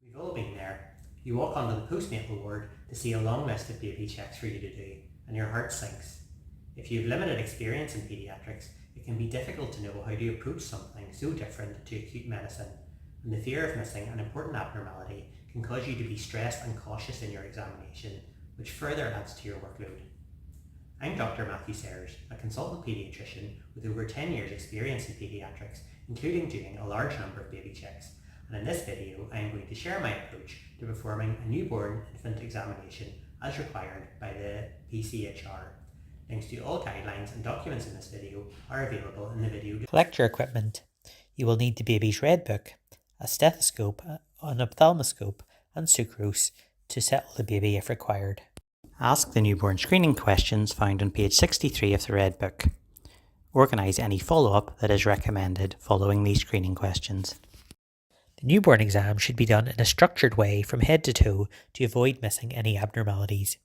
We've all been there. You walk onto the postnatal ward to see a long list of baby checks for you to do, and your heart sinks. If you have limited experience in paediatrics, it can be difficult to know how to approach something so different to acute medicine, and the fear of missing an important abnormality can cause you to be stressed and cautious in your examination, which further adds to your workload. I'm Dr. Matthew Sayers, a consultant paediatrician with over 10 years experience in paediatrics, including doing a large number of baby checks, and in this video I am going to share my approach to performing a newborn infant examination as required by the PCHR. Links to all guidelines and documents in this video are available in the video. Collect your equipment. You will need the baby's red book, a stethoscope, an ophthalmoscope and sucrose to settle the baby if required. Ask the newborn screening questions found on page 63 of the red book. Organise any follow-up that is recommended following these screening questions. The newborn exam should be done in a structured way from head to toe to avoid missing any abnormalities.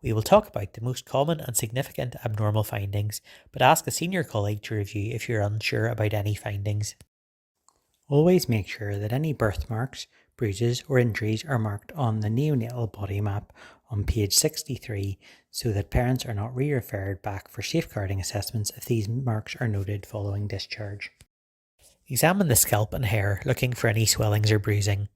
We will talk about the most common and significant abnormal findings, but ask a senior colleague to review if you're unsure about any findings. Always make sure that any birthmarks, bruises or injuries are marked on the neonatal body map on page 63 so that parents are not re-referred back for safeguarding assessments if these marks are noted following discharge. Examine the scalp and hair looking for any swellings or bruising.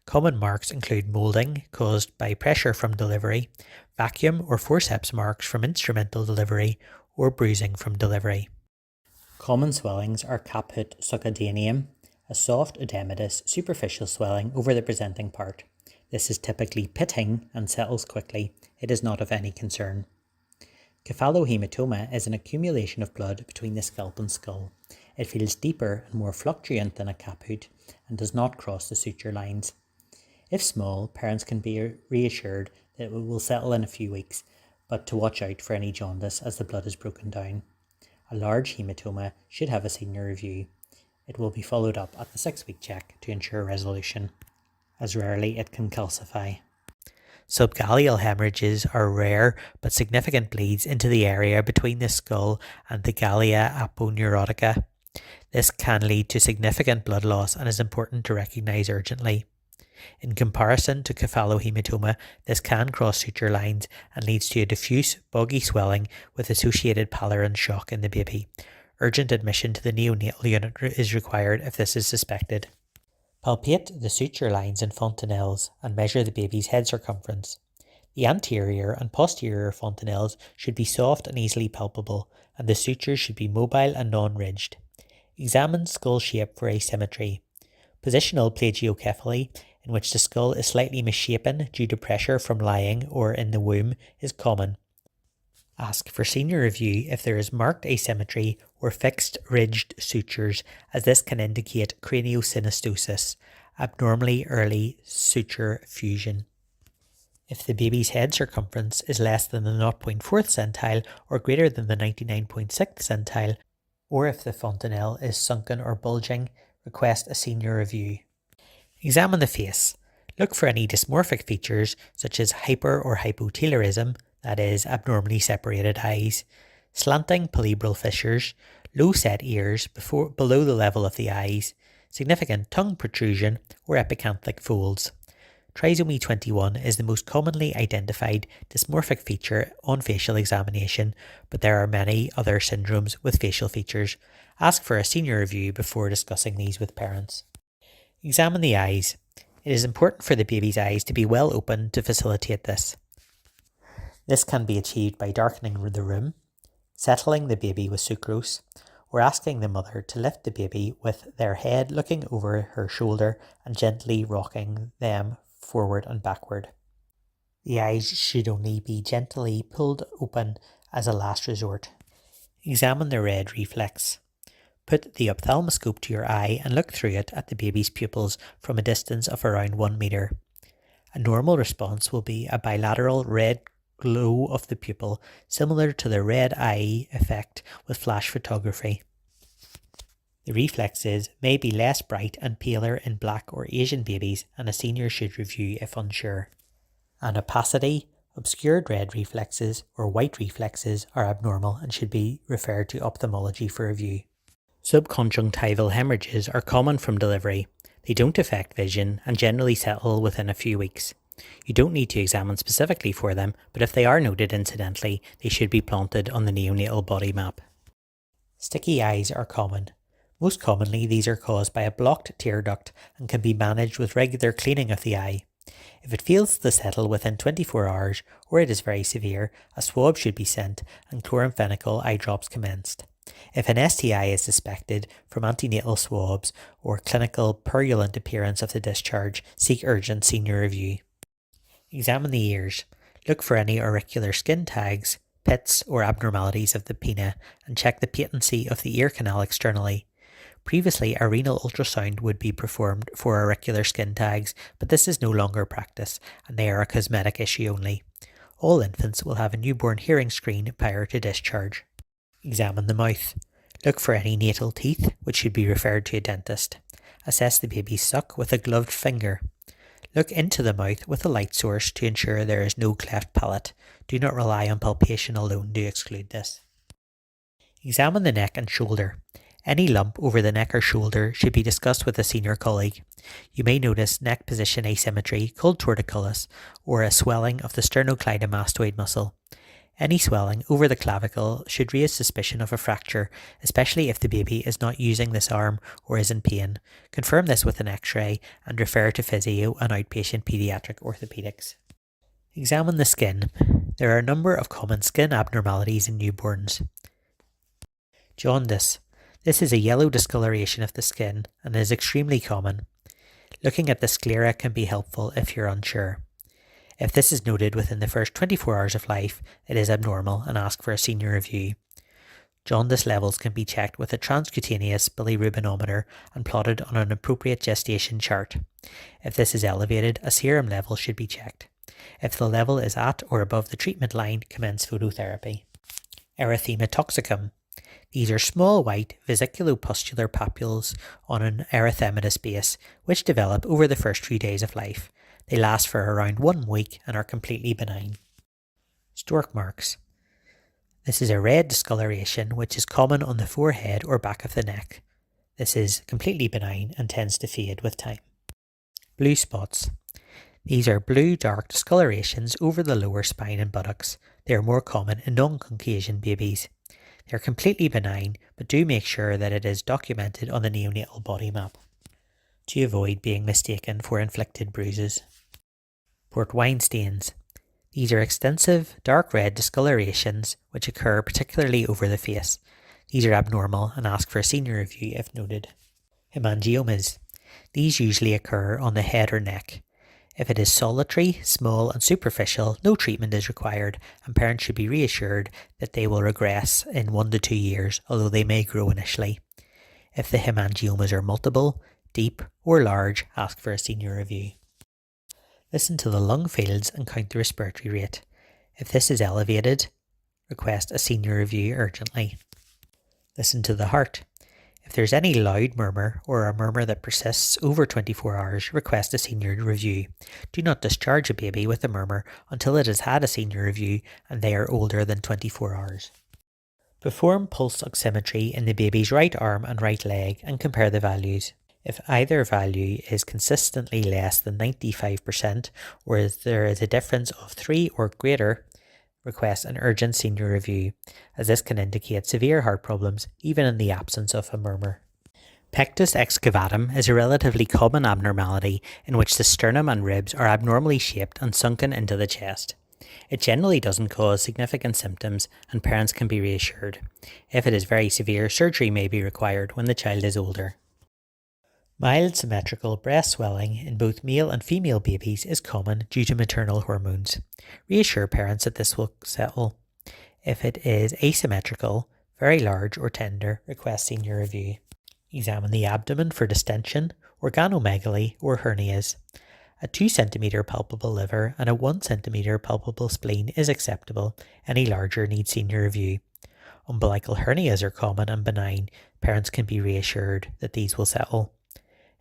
Common marks include moulding caused by pressure from delivery, vacuum or forceps marks from instrumental delivery, or bruising from delivery. Common swellings are caput succedaneum, a soft edematous superficial swelling over the presenting part. This is typically pitting and settles quickly. It is not of any concern. Cephalohematoma is an accumulation of blood between the scalp and skull. It feels deeper and more fluctuant than a caput and does not cross the suture lines. If small, parents can be reassured that it will settle in a few weeks, but to watch out for any jaundice as the blood is broken down. A large hematoma should have a senior review. It will be followed up at the 6-week check to ensure resolution, as rarely it can calcify. Subgaleal hemorrhages are rare but significant bleeds into the area between the skull and the galea aponeurotica. This can lead to significant blood loss and is important to recognise urgently. In comparison to cephalohematoma, this can cross suture lines and leads to a diffuse, boggy swelling with associated pallor and shock in the baby. Urgent admission to the neonatal unit is required if this is suspected. Palpate the suture lines and fontanelles and measure the baby's head circumference. The anterior and posterior fontanelles should be soft and easily palpable, and the sutures should be mobile and non-ridged. Examine skull shape for asymmetry. Positional plagiocephaly, in which the skull is slightly misshapen due to pressure from lying or in the womb, is common. Ask for senior review if there is marked asymmetry or fixed ridged sutures, as this can indicate craniosynostosis, abnormally early suture fusion. If the baby's head circumference is less than the 0.4th centile or greater than the 99.6th centile, or if the fontanelle is sunken or bulging, request a senior review. Examine the face. Look for any dysmorphic features such as hyper or hypotelarism, that is, abnormally separated eyes, slanting palpebral fissures, low set ears below the level of the eyes, significant tongue protrusion, or epicanthic folds. Trisomy 21 is the most commonly identified dysmorphic feature on facial examination, but there are many other syndromes with facial features. Ask for a senior review before discussing these with parents. Examine the eyes. It is important for the baby's eyes to be well open to facilitate this. This can be achieved by darkening the room, settling the baby with sucrose, or asking the mother to lift the baby with their head looking over her shoulder and gently rocking them forward and backward. The eyes should only be gently pulled open as a last resort. Examine the red reflex. Put the ophthalmoscope to your eye and look through it at the baby's pupils from a distance of around 1 metre. A normal response will be a bilateral red glow of the pupil, similar to the red eye effect with flash photography. The reflexes may be less bright and paler in black or Asian babies, and a senior should review if unsure. An opacity, obscured red reflexes, or white reflexes are abnormal and should be referred to ophthalmology for review. Subconjunctival hemorrhages are common from delivery. They don't affect vision and generally settle within a few weeks. You don't need to examine specifically for them, but if they are noted incidentally, they should be planted on the neonatal body map. Sticky eyes are common. Most commonly, these are caused by a blocked tear duct and can be managed with regular cleaning of the eye. If it fails to settle within 24 hours or it is very severe, a swab should be sent and chloramphenicol eye drops commenced. If an STI is suspected from antenatal swabs or clinical purulent appearance of the discharge, seek urgent senior review. Examine the ears. Look for any auricular skin tags, pits or abnormalities of the pinna and check the patency of the ear canal externally. Previously, a renal ultrasound would be performed for auricular skin tags, but this is no longer practice and they are a cosmetic issue only. All infants will have a newborn hearing screen prior to discharge. Examine the mouth. Look for any natal teeth, which should be referred to a dentist. Assess the baby's suck with a gloved finger. Look into the mouth with a light source to ensure there is no cleft palate. Do not rely on palpation alone to exclude this. Examine the neck and shoulder. Any lump over the neck or shoulder should be discussed with a senior colleague. You may notice neck position asymmetry called torticollis or a swelling of the sternocleidomastoid muscle. Any swelling over the clavicle should raise suspicion of a fracture, especially if the baby is not using this arm or is in pain. Confirm this with an X-ray and refer to physio and outpatient paediatric orthopedics. Examine the skin. There are a number of common skin abnormalities in newborns. Jaundice. This is a yellow discoloration of the skin and is extremely common. Looking at the sclera can be helpful if you're unsure. If this is noted within the first 24 hours of life, it is abnormal and ask for a senior review. Jaundice levels can be checked with a transcutaneous bilirubinometer and plotted on an appropriate gestation chart. If this is elevated, a serum level should be checked. If the level is at or above the treatment line, commence phototherapy. Erythema toxicum. These are small white vesiculopustular papules on an erythematous base, which develop over the first few days of life. They last for around 1 week and are completely benign. Stork marks. This is a red discoloration which is common on the forehead or back of the neck. This is completely benign and tends to fade with time. Blue spots. These are blue dark discolorations over the lower spine and buttocks. They are more common in non-Caucasian babies. They are completely benign, but do make sure that it is documented on the neonatal body map to avoid being mistaken for inflicted bruises. Port wine stains. These are extensive dark red discolorations which occur particularly over the face. These are abnormal and ask for a senior review if noted. Hemangiomas. These usually occur on the head or neck. If it is solitary, small and superficial, no treatment is required and parents should be reassured that they will regress in 1 to 2 years, although they may grow initially. If the hemangiomas are multiple, deep or large, ask for a senior review. Listen to the lung fields and count the respiratory rate. If this is elevated, request a senior review urgently. Listen to the heart. If there's any loud murmur or a murmur that persists over 24 hours, request a senior review. Do not discharge a baby with a murmur until it has had a senior review and they are older than 24 hours. Perform pulse oximetry in the baby's right arm and right leg and compare the values. If either value is consistently less than 95% or if there is a difference of 3 or greater, request an urgent senior review, as this can indicate severe heart problems even in the absence of a murmur. Pectus excavatum is a relatively common abnormality in which the sternum and ribs are abnormally shaped and sunken into the chest. It generally doesn't cause significant symptoms and parents can be reassured. If it is very severe, surgery may be required when the child is older. Mild symmetrical breast swelling in both male and female babies is common due to maternal hormones. Reassure parents that this will settle. If it is asymmetrical, very large or tender, request senior review. Examine the abdomen for distension, organomegaly or hernias. A 2 cm palpable liver and a 1 cm palpable spleen is acceptable. Any larger needs senior review. Umbilical hernias are common and benign. Parents can be reassured that these will settle.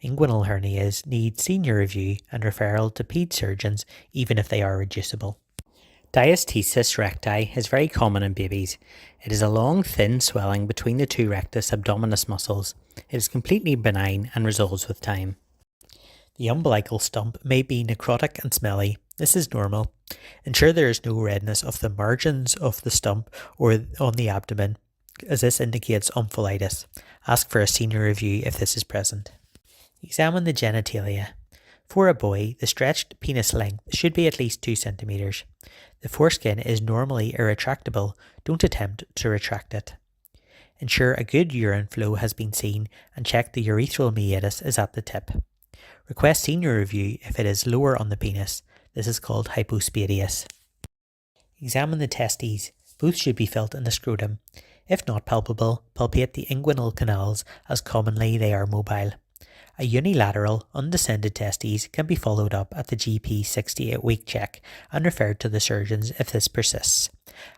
Inguinal hernias need senior review and referral to ped surgeons even if they are reducible. Diastasis recti is very common in babies. It is a long, thin swelling between the 2 rectus abdominis muscles. It is completely benign and resolves with time. The umbilical stump may be necrotic and smelly. This is normal. Ensure there is no redness of the margins of the stump or on the abdomen, as this indicates omphalitis. Ask for a senior review if this is present. Examine the genitalia. For a boy, the stretched penis length should be at least 2 cm. The foreskin is normally irretractable. Don't attempt to retract it. Ensure a good urine flow has been seen and check the urethral meatus is at the tip. Request senior review if it is lower on the penis. This is called hypospadias. Examine the testes. Both should be felt in the scrotum. If not palpable, palpate the inguinal canals as commonly they are mobile. A unilateral, undescended testes can be followed up at the GP 68-week check and referred to the surgeons if this persists.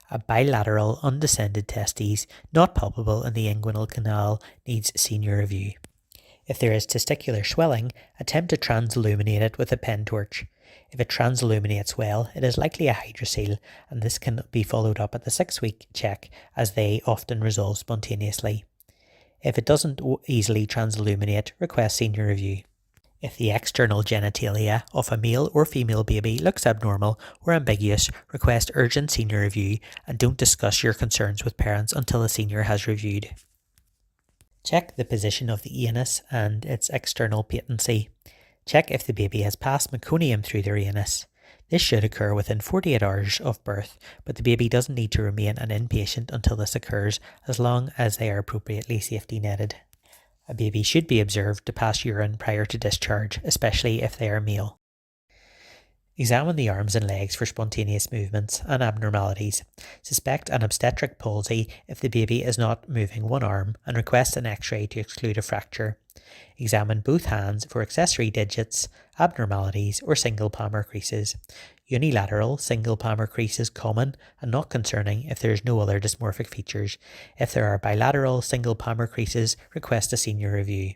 A bilateral, undescended testes, not palpable in the inguinal canal, needs senior review. If there is testicular swelling, attempt to transilluminate it with a pen torch. If it transilluminates well, it is likely a hydrocele, and this can be followed up at the 6-week check as they often resolve spontaneously. If it doesn't easily transilluminate, request senior review. If the external genitalia of a male or female baby looks abnormal or ambiguous, request urgent senior review and don't discuss your concerns with parents until a senior has reviewed. Check the position of the anus and its external patency. Check if the baby has passed meconium through their anus. This should occur within 48 hours of birth, but the baby doesn't need to remain an inpatient until this occurs as long as they are appropriately safety netted. A baby should be observed to pass urine prior to discharge, especially if they are male. Examine the arms and legs for spontaneous movements and abnormalities. Suspect an obstetric palsy if the baby is not moving one arm and request an x-ray to exclude a fracture. Examine both hands for accessory digits, abnormalities or single palmar creases. Unilateral single palmar crease is common and not concerning if there is no other dysmorphic features. If there are bilateral single palmar creases, request a senior review.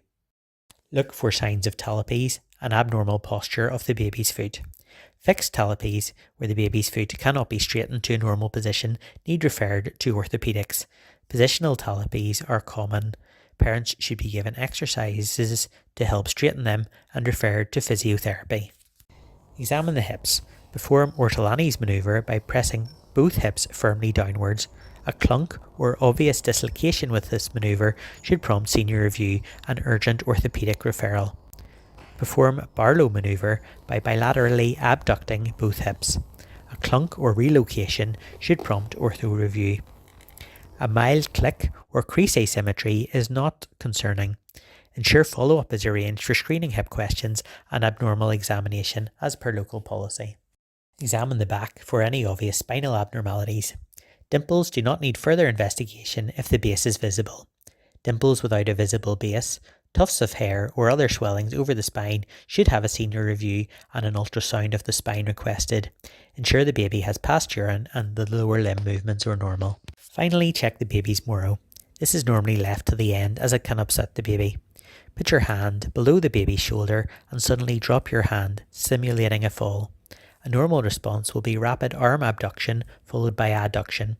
Look for signs of talipes and abnormal posture of the baby's foot. Fixed talipes, where the baby's foot cannot be straightened to a normal position, need referred to orthopedics. Positional talipes are common. Parents should be given exercises to help straighten them and referred to physiotherapy. Examine the hips. Perform Ortolani's manoeuvre by pressing both hips firmly downwards. A clunk or obvious dislocation with this manoeuvre should prompt senior review and urgent orthopedic referral. Perform Barlow manoeuvre by bilaterally abducting both hips. A clunk or relocation should prompt ortho review. A mild click or crease asymmetry is not concerning. Ensure follow-up is arranged for screening hip questions and abnormal examination as per local policy. Examine the back for any obvious spinal abnormalities. Dimples do not need further investigation if the base is visible. Dimples without a visible base, tufts of hair or other swellings over the spine should have a senior review and an ultrasound of the spine requested. Ensure the baby has passed urine and the lower limb movements are normal. Finally, check the baby's moro. This is normally left to the end as it can upset the baby. Put your hand below the baby's shoulder and suddenly drop your hand, simulating a fall. A normal response will be rapid arm abduction followed by adduction.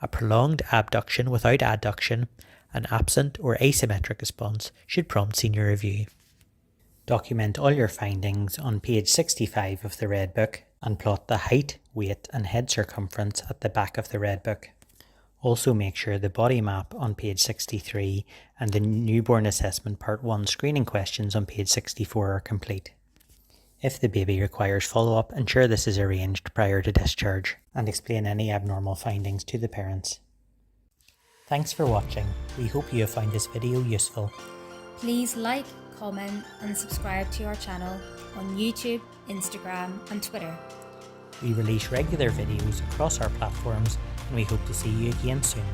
A prolonged abduction without adduction, an absent or asymmetric response should prompt senior review. Document all your findings on page 65 of the Red Book and plot the height, weight and head circumference at the back of the Red Book. Also make sure the body map on page 63 and the newborn assessment part 1 screening questions on page 64 are complete. If the baby requires follow-up, ensure this is arranged prior to discharge and explain any abnormal findings to the parents. Thanks for watching. We hope you have found this video useful. Please like, comment and subscribe to our channel on YouTube, Instagram and Twitter. We release regular videos across our platforms and we hope to see you again soon.